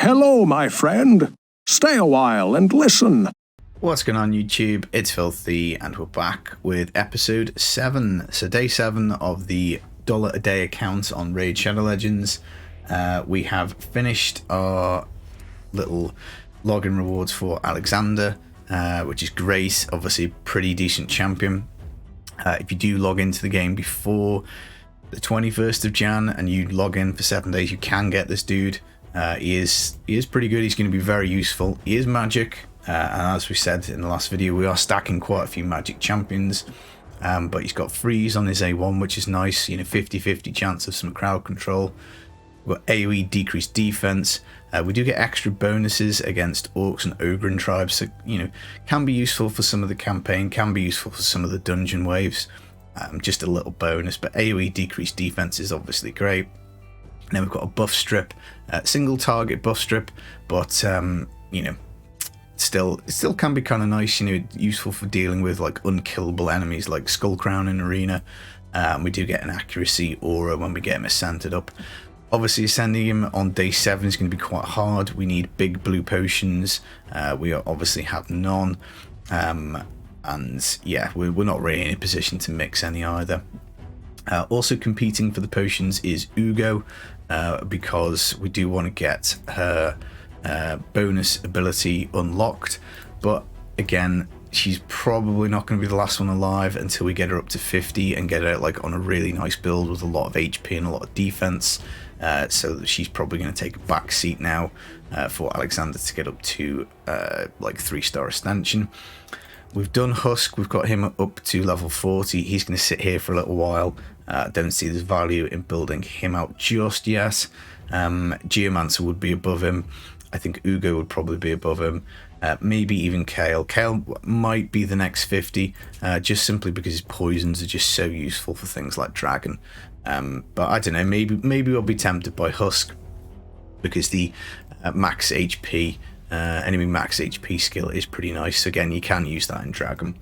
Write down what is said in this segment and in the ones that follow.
Hello, my friend. Stay a while and listen. What's going on, YouTube? It's Filthy, and we're back with episode 7. So day 7 of the $1 a day account on Raid Shadow Legends. We have finished our little login rewards for Alexander, which is great. Obviously, pretty decent champion. If you do log into the game before the 21st of Jan and you log in for 7 days, you can get this dude. He is pretty good. He's going to be very useful. He is magic, and as we said in the last video, we are stacking quite a few magic champions. But he's got freeze on his A1, which is nice. 50-50 chance of some crowd control. We've got AoE decreased defense. We do get extra bonuses against orcs and ogre tribes, so can be useful for some of the campaign, can be useful for some of the dungeon waves. Just a little bonus, but AoE decreased defense is obviously great. And then we've got a buff strip, single target buff strip, but still can be kind of nice. Useful for dealing with like unkillable enemies like Skullcrown in arena. We do get an accuracy aura when we get him ascended up. Obviously, ascending him on day 7 is going to be quite hard. We need big blue potions. We obviously have none, and yeah, we're not really in a position to mix any either. Also competing for the potions is Ugo, because we do want to get her bonus ability unlocked, but again, she's probably not going to be the last one alive until we get her up to 50 and get her like on a really nice build with a lot of HP and a lot of defense. So she's probably going to take a back seat now for Alexander to get up to like 3-star ascension. We've done Husk, we've got him up to level 40. He's going to sit here for a little while. Don't see there's value in building him out just yet. Geomancer would be above him. I think Ugo would probably be above him. Maybe even Kale. Kale might be the next 50, just simply because his poisons are just so useful for things like Dragon. But I don't know, maybe we'll be tempted by Husk, because the max HP, enemy max HP skill is pretty nice. Again, you can use that in Dragon.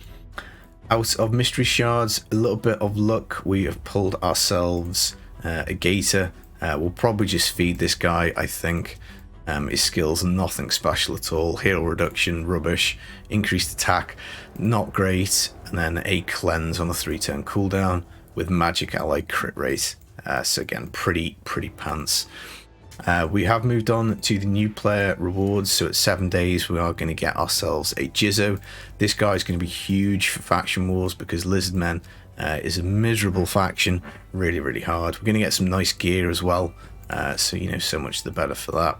Out of mystery shards, a little bit of luck, we have pulled ourselves a Gator. We'll probably just feed this guy, I think. His skills are nothing special at all. Heal reduction, rubbish. Increased attack, not great. And then a cleanse on a 3-turn cooldown with magic ally crit rate. So again, pretty pants. We have moved on to the new player rewards. So at 7 days, we are going to get ourselves a Jizzo. This guy is going to be huge for faction wars because Lizardmen is a miserable faction. Really hard. We're going to get some nice gear as well. So so much the better for that.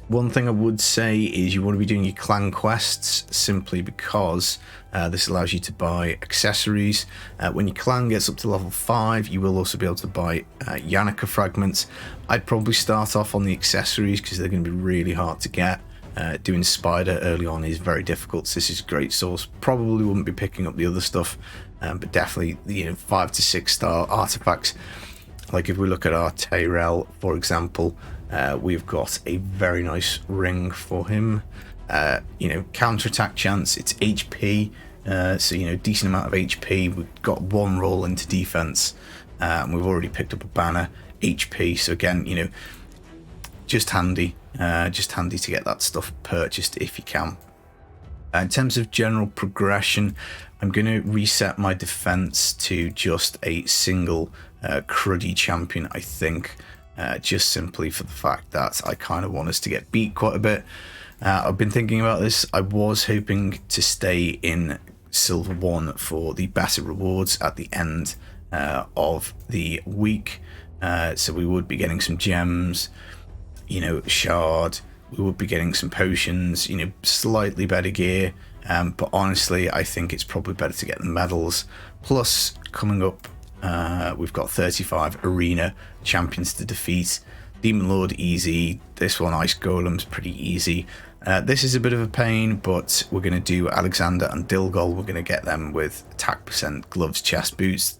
One thing I would say is you want to be doing your clan quests, simply because this allows you to buy accessories. When your clan gets up to level 5, you will also be able to buy Yannica fragments. I'd probably start off on the accessories because they're going to be really hard to get. Doing Spider early on is very difficult, so this is a great source. Probably wouldn't be picking up the other stuff, but definitely 5 to 6 star artifacts. Like if we look at our Tyrell, for example, we've got a very nice ring for him. Counterattack chance, it's HP, so decent amount of HP. We've got 1 roll into defense, and we've already picked up a banner, HP. So again, just handy to get that stuff purchased if you can. In terms of general progression, I'm going to reset my defense to just a single cruddy champion, I think, just simply for the fact that I kind of want us to get beat quite a bit. I've been thinking about this. I was hoping to stay in Silver 1 for the better rewards at the end of the week. So we would be getting some gems, shard. We would be getting some potions, slightly better gear. But honestly, I think it's probably better to get the medals. Plus, coming up, we've got 35 arena champions to defeat. Demon Lord easy. This one, Ice Golem's pretty easy. This is a bit of a pain, but we're going to do Alexander and Dilgol. We're going to get them with attack percent, gloves, chest boots.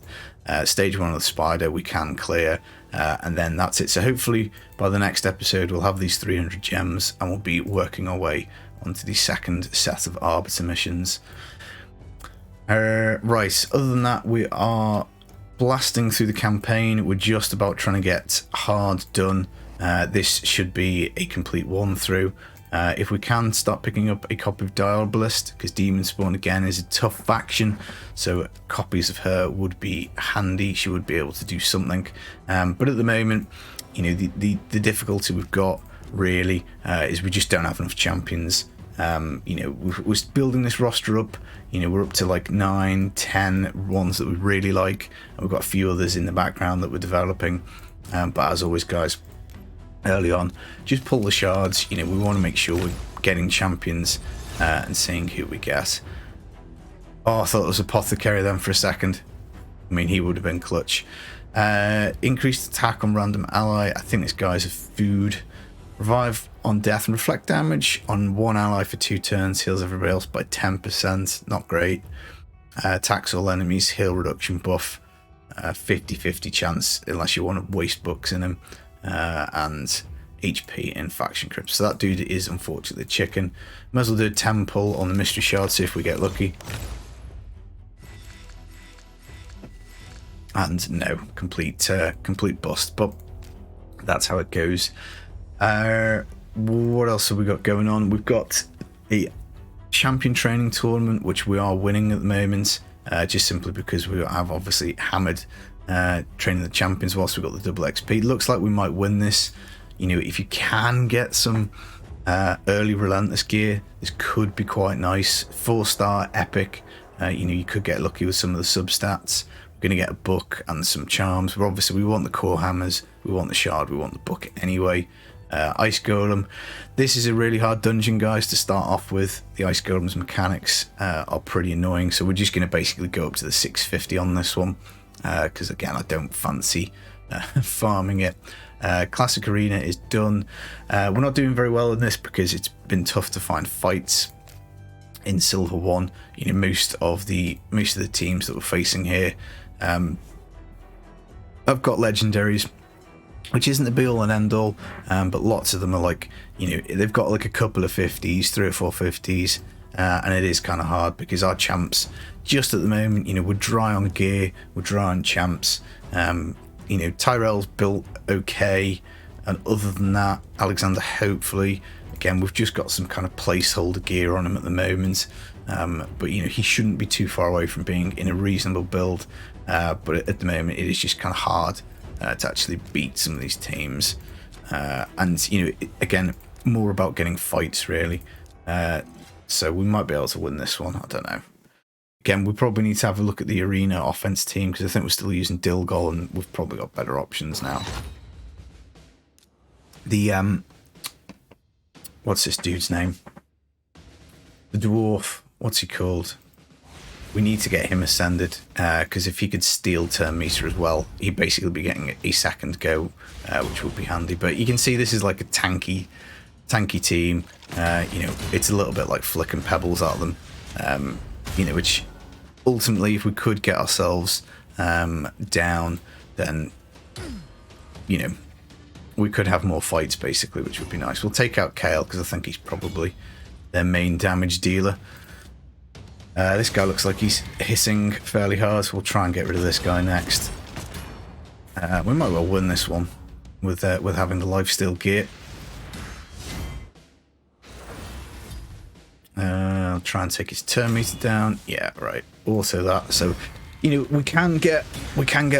Stage 1 of the Spider we can clear, and then that's it. So hopefully by the next episode we'll have these 300 gems and we'll be working our way onto the second set of Arbiter missions. Right, other than that, we are blasting through the campaign. We're just about trying to get hard done. This should be a complete one through. If we can start picking up a copy of Diabolist, because Demon Spawn again is a tough faction, so copies of her would be handy. She would be able to do something, but at the moment, you know, the difficulty we've got really is we just don't have enough champions. You know, we're building this roster up. You know, we're up to like 9, 10 ones that we really like, and we've got a few others in the background that we're developing. But as always, guys, early on, just pull the shards. You know, we want to make sure we're getting champions and seeing who we get. Oh, I thought it was Apothecary then for a second. I mean, he would have been clutch. Increased attack on random ally. I think this guy's a food. Revive on death and reflect damage on one ally for 2 turns. Heals everybody else by 10%. Not great. Attacks all enemies. Heal reduction buff. 50-50 chance unless you want to waste books in him. And HP in faction crypts. So that dude is unfortunately a chicken. Might as well do a temple on the mystery shard, see if we get lucky. And no, complete bust, but that's how it goes. What else have we got going on? We've got a champion training tournament, which we are winning at the moment, just simply because we have obviously hammered training the champions whilst we've got the double XP. Looks like we might win this. You know, if you can get some early relentless gear, this could be quite nice. 4-star epic. You know, you could get lucky with some of the substats. We're going to get a book and some charms. But obviously we want the core hammers, we want the shard, we want the book anyway. Ice Golem. This is a really hard dungeon, guys, to start off with. The Ice Golem's mechanics are pretty annoying, so we're just going to basically go up to the 650 on this one, because again, I don't fancy farming it. Classic Arena is done. We're not doing very well in this because it's been tough to find fights in Silver 1. You know, most of the teams that we're facing here, I've got legendaries, which isn't the be all and end all, but lots of them are like, you know, they've got like a couple of 50s, 3 or 4 50s, and it is kind of hard because our champs, just at the moment, you know, we're dry on gear, we're dry on champs. You know, Tyrell's built okay, and other than that, Alexander, hopefully, again, we've just got some kind of placeholder gear on him at the moment, but you know, he shouldn't be too far away from being in a reasonable build, but at the moment, it is just kind of hard to actually beat some of these teams, and you know, again, more about getting fights really, so we might be able to win this one. I don't know. Again, we probably need to have a look at the arena offense team, because I think we're still using Dilgol and we've probably got better options now. The what's this dude's name? The dwarf, what's he called? We need to get him ascended, because if he could steal turn meter as well, he'd basically be getting a second go, which would be handy. But you can see this is like a tanky team. You know, it's a little bit like flicking pebbles at them. You know, which ultimately, if we could get ourselves down, then, you know, we could have more fights basically, which would be nice. We'll take out Kale because I think he's probably their main damage dealer. This guy looks like he's hissing fairly hard, so we'll try and get rid of this guy next. We might well win this one with having the lifesteal gear. I'll try and take his turn meter down. Yeah, right. Also that. So, you know, we can get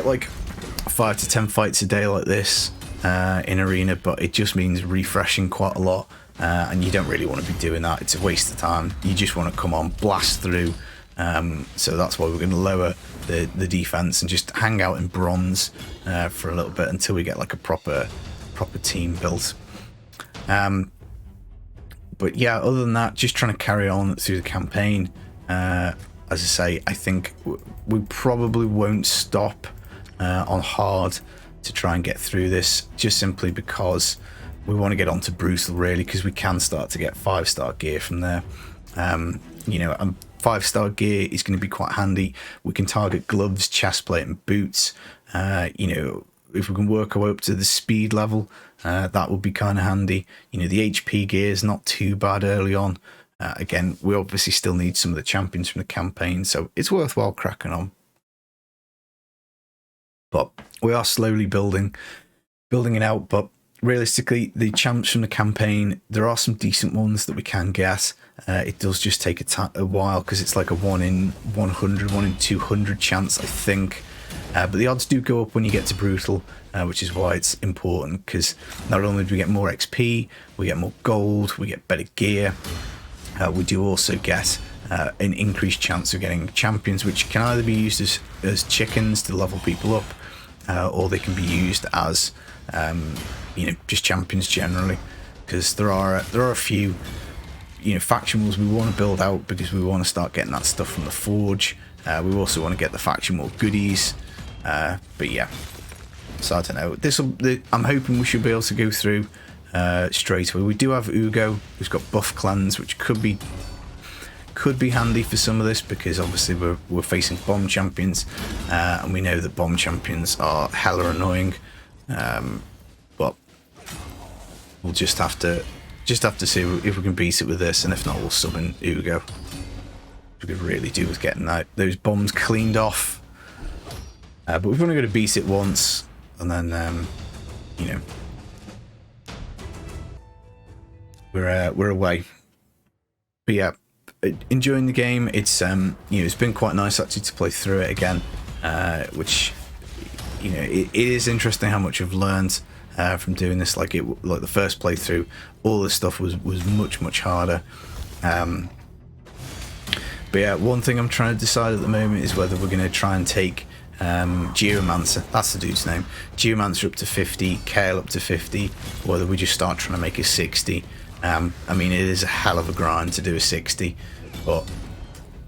like 5 to 10 fights a day like this in arena, but it just means refreshing quite a lot. And you don't really want to be doing that. It's a waste of time. You just want to come on, blast through. So that's why we're going to lower the defense and just hang out in bronze for a little bit until we get like a proper team built. But yeah, other than that, just trying to carry on through the campaign. As I say, I think we probably won't stop on hard to try and get through this, just simply because we want to get onto Brutal really, because we can start to get 5-star gear from there. You know, and 5-star gear is going to be quite handy. We can target gloves, chestplate and boots. You know, if we can work our way up to the speed level, that would be kind of handy. You know, the HP gear is not too bad early on. Again, we obviously still need some of the champions from the campaign, so it's worthwhile cracking on. But we are slowly building it out, but realistically, the champs from the campaign, there are some decent ones that we can get. It does just take a while because it's like a 1 in 100, 1 in 200 chance, I think. But the odds do go up when you get to Brutal, which is why it's important, because not only do we get more XP, we get more gold, we get better gear. We do also get an increased chance of getting champions, which can either be used as chickens to level people up, or they can be used as just champions generally, because there are a few faction wars we want to build out because we want to start getting that stuff from the forge. We also want to get the faction war goodies, but yeah, so I don't know. I'm hoping we should be able to go through straight away. We do have Ugo, who's got buff clans, which could be handy for some of this, because obviously we're facing bomb champions, and we know that bomb champions are hella annoying. But we'll just have to see if we can beat it with this, and if not, we'll summon Ugo. We could really do with getting those bombs cleaned off. But we've only got to beat it once, and then we're away. But yeah, enjoying the game. It's it's been quite nice actually to play through it again, which it is interesting how much I've learned from doing this. Like the first playthrough, all this stuff was much harder. But yeah, one thing I'm trying to decide at the moment is whether we're going to try and take Geomancer, that's the dude's name, Geomancer up to 50, Kale up to 50, or whether we just start trying to make a 60. I mean, it is a hell of a grind to do a 60, but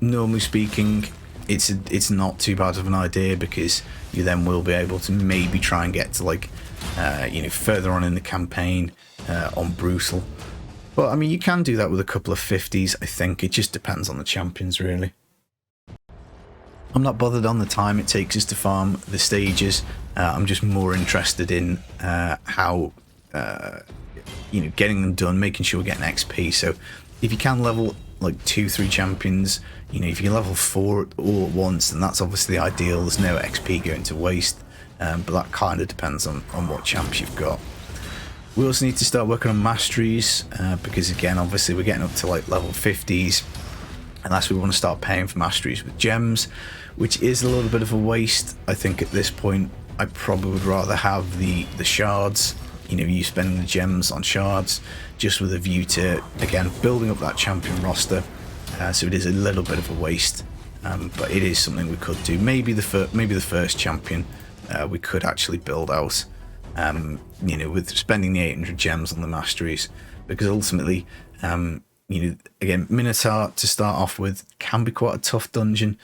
normally speaking, it's not too bad of an idea, because you then will be able to maybe try and get to like further on in the campaign on Brutal. But I mean, you can do that with a couple of 50s. I think it just depends on the champions, really. I'm not bothered on the time it takes us to farm the stages. I'm just more interested in how getting them done, making sure we're getting XP. So if you can level like 2-3 champions, if you can level 4 all at once, then that's obviously ideal. There's no XP going to waste, but that kind of depends on what champs you've got. We also need to start working on masteries, because again, obviously we're getting up to like level 50s, unless we want to start paying for masteries with gems, which is a little bit of a waste. I think at this point I probably would rather have the shards, you spending the gems on shards, just with a view to, again, building up that champion roster. So it is a little bit of a waste, but it is something we could do. Maybe the first champion we could actually build out, with spending the 800 gems on the masteries, because ultimately, again, Minotaur to start off with can be quite a tough dungeon.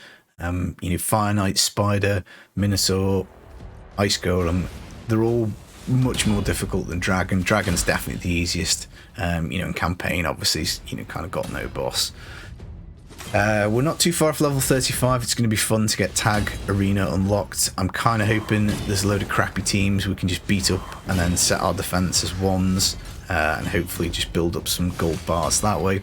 Fire Knight, Spider, Minotaur, Ice Golem, they're all much more difficult than Dragon. Dragon's definitely the easiest. In campaign, obviously, kind of got no boss. We're not too far off level 35. It's going to be fun to get Tag Arena unlocked. I'm kind of hoping there's a load of crappy teams we can just beat up and then set our defense as ones, and hopefully just build up some gold bars that way.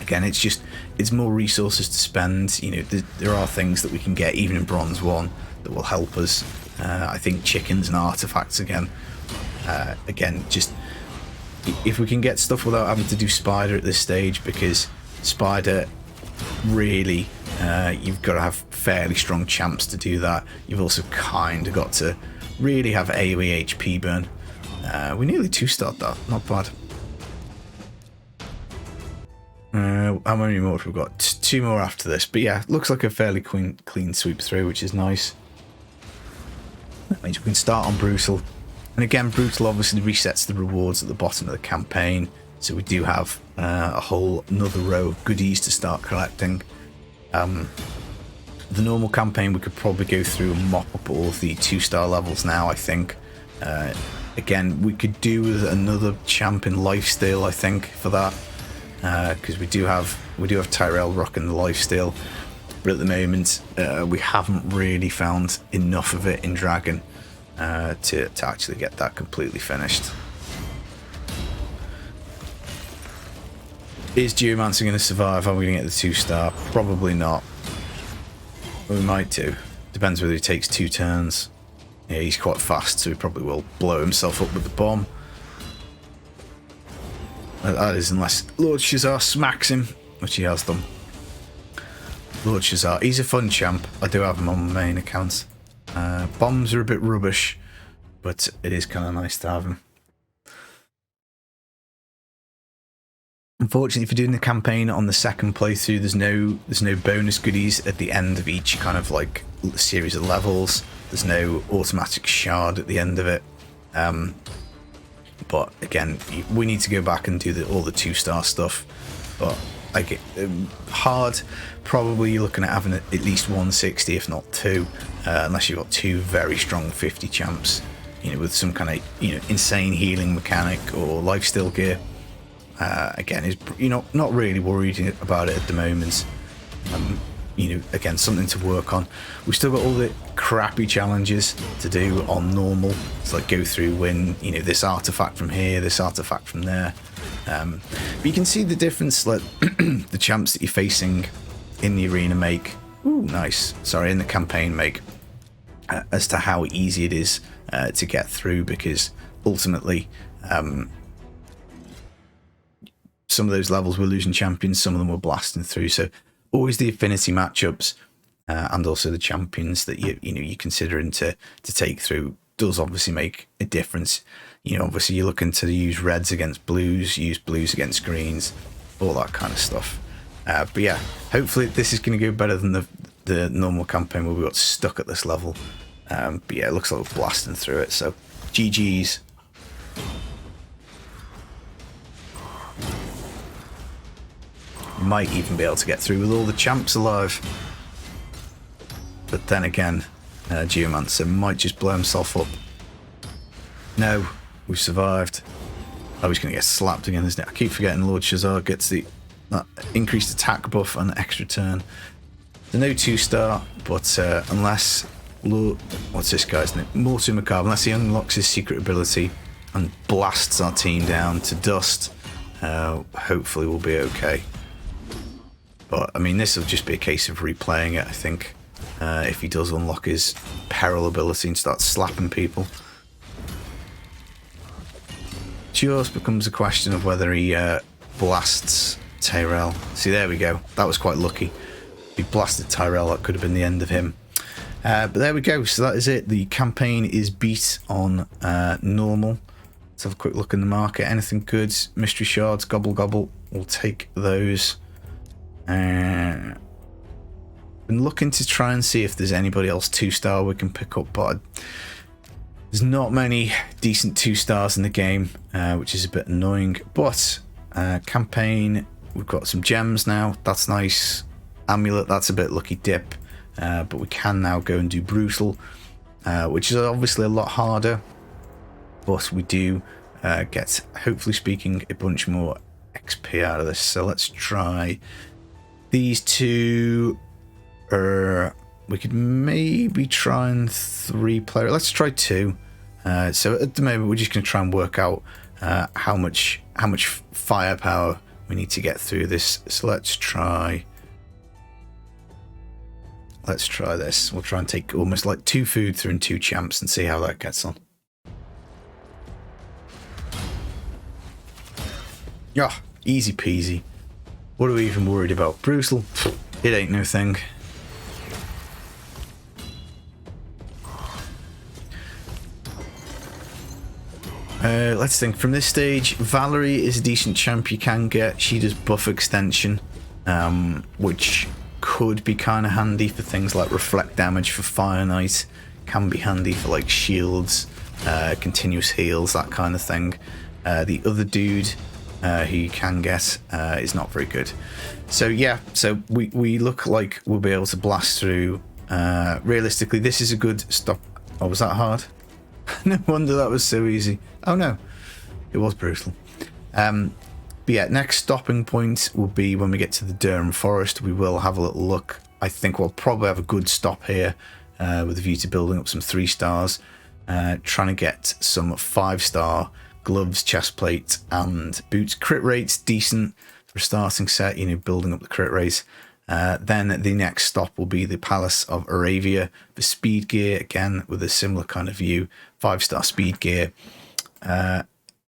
Again, it's more resources to spend. There are things that we can get even in Bronze 1 that will help us. I think chickens and artifacts again. Again, just if we can get stuff without having to do Spider at this stage, because Spider, really, you've got to have fairly strong champs to do that. You've also kind of got to really have AoE HP burn. We nearly 2-starred that, not bad. How many more have we got? 2 more after this, but yeah, looks like a fairly clean sweep through, which is nice. That means we can start on Brutal. And again, Brutal obviously resets the rewards at the bottom of the campaign, so we do have a whole another row of goodies to start collecting. The normal campaign, we could probably go through and mop up all of the 2-star levels now, I think. Again, we could do with another champ in lifesteal, I think, for that, because we do have Tyrell rocking the lifesteal, but at the moment we haven't really found enough of it in Dragon to actually get that completely finished. Is Geomancer going to survive? Are we going to get the 2-star? Probably not. We might do. Depends whether he takes 2 turns. Yeah, he's quite fast, so he probably will blow himself up with the bomb. That is, unless Lord Shazar smacks him, which he has done. Lord Shazar, he's a fun champ. I do have him on my main account. Bombs are a bit rubbish, but it is kind of nice to have him. Unfortunately, if you're doing the campaign on the second playthrough, there's no bonus goodies at the end of each kind of like series of levels. There's no automatic shard at the end of it. But again, we need to go back and do all the 2-star stuff. But like hard, probably you're looking at having at least 160, if not 2, unless you've got 2 very strong 50 champs, with some kind of insane healing mechanic or lifesteal gear. Again, not really worried about it at the moment. Again, something to work on. We've still got all the crappy challenges to do on normal. It's like go through, win, this artifact from here, this artifact from there. But you can see the difference, like the champs that you're facing in the arena make. Ooh, nice. Sorry, in the campaign make, as to how easy it is to get through, because ultimately, some of those levels we're losing champions, some of them we're blasting through. So always the affinity matchups and also the champions that you're considering to take through does obviously make a difference. Obviously you're looking to use reds against blues, use blues against greens, all that kind of stuff. But yeah, hopefully this is going to go better than the normal campaign where we got stuck at this level. But yeah, it looks like we're blasting through it. So GG's. Might even be able to get through with all the champs alive. But then again, Geomancer might just blow himself up. No, we've survived. Oh, he's going to get slapped again, isn't it? I keep forgetting Lord Shazar gets that increased attack buff and extra turn. There's no 2-star, but unless Lord... What's this guy's name? Mortu Macabre. Unless he unlocks his secret ability and blasts our team down to dust, hopefully we'll be okay. But, I mean, this will just be a case of replaying it, I think. If he does unlock his peril ability and start slapping people. Just becomes a question of whether he blasts Tyrell. See, there we go. That was quite lucky. If he blasted Tyrell, that could have been the end of him. But there we go. So that is it. The campaign is beat on normal. Let's have a quick look in the market. Anything good? Mystery shards, gobble gobble. We'll take those. Been looking to try and see if there's anybody else 2-star we can pick up, but there's not many decent 2-stars in the game, which is a bit annoying. But campaign, we've got some gems now. That's nice. Amulet, that's a bit lucky dip. But we can now go and do brutal, which is obviously a lot harder. But we do get, hopefully speaking, a bunch more XP out of this. So let's try these two. We could maybe try and 3-player. Let's try 2. So at the moment we're just going to try and work out how much firepower we need to get through this. So let's try this. We'll try and take almost like 2 food through and 2 champs and see how that gets on. Yeah, easy peasy. What are we even worried about? Brutal? It ain't no thing. Let's think. From this stage, Valerie is a decent champ you can get. She does buff extension, which could be kind of handy for things like reflect damage for Fire Knight. Can be handy for like shields, continuous heals, that kind of thing. The other dude who you can get is not very good. So yeah, so we look like we'll be able to blast through. Realistically, this is a good stop. Oh, was that hard? No wonder that was so easy. Oh no, it was brutal. But yeah, next stopping point will be when we get to the Durham Forest. We will have a little look. I think we'll probably have a good stop here with a view to building up some 3-stars. Trying to get some 5-star gloves, chest plate and boots. Crit rate's decent for a starting set, building up the crit rate. Then the next stop will be the Palace of Aravia for speed gear, again with a similar kind of view. 5-star speed gear.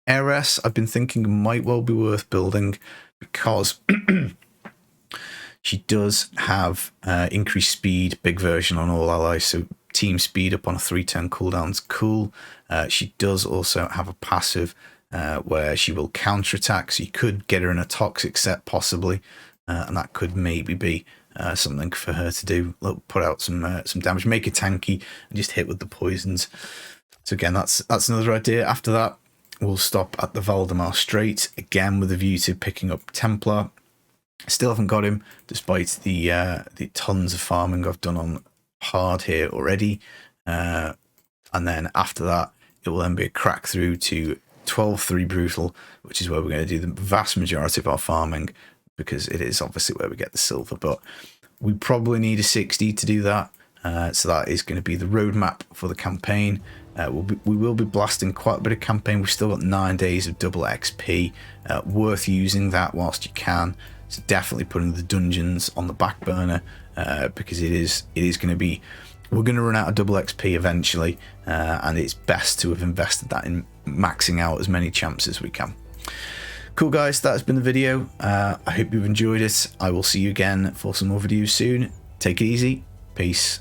Heiress, I've been thinking might well be worth building because she does have increased speed, big version on all allies, so team speed up on a 3-turn cooldown's cool. She does also have a passive where she will counterattack, so you could get her in a toxic set possibly, and that could maybe be something for her to do. Look, put out some damage, make it tanky, and just hit with the poisons. So again, that's another idea. After that, we'll stop at the Valdemar Strait, again with a view to picking up Templar. Still haven't got him, despite the tons of farming I've done on hard here already. And then after that, it will then be a crack through to 12-3 Brutal, which is where we're going to do the vast majority of our farming, because it is obviously where we get the silver. But we probably need a 60 to do that. So that is going to be the roadmap for the campaign. We will be blasting quite a bit of campaign. We've still got 9 days of double XP. Worth using that whilst you can. So definitely putting the dungeons on the back burner, because it is going to be, we're going to run out of double XP eventually, and it's best to have invested that in maxing out as many champs as we can. Cool guys, that has been the video. I hope you've enjoyed it. I will see you again for some more videos soon. Take it easy. Peace.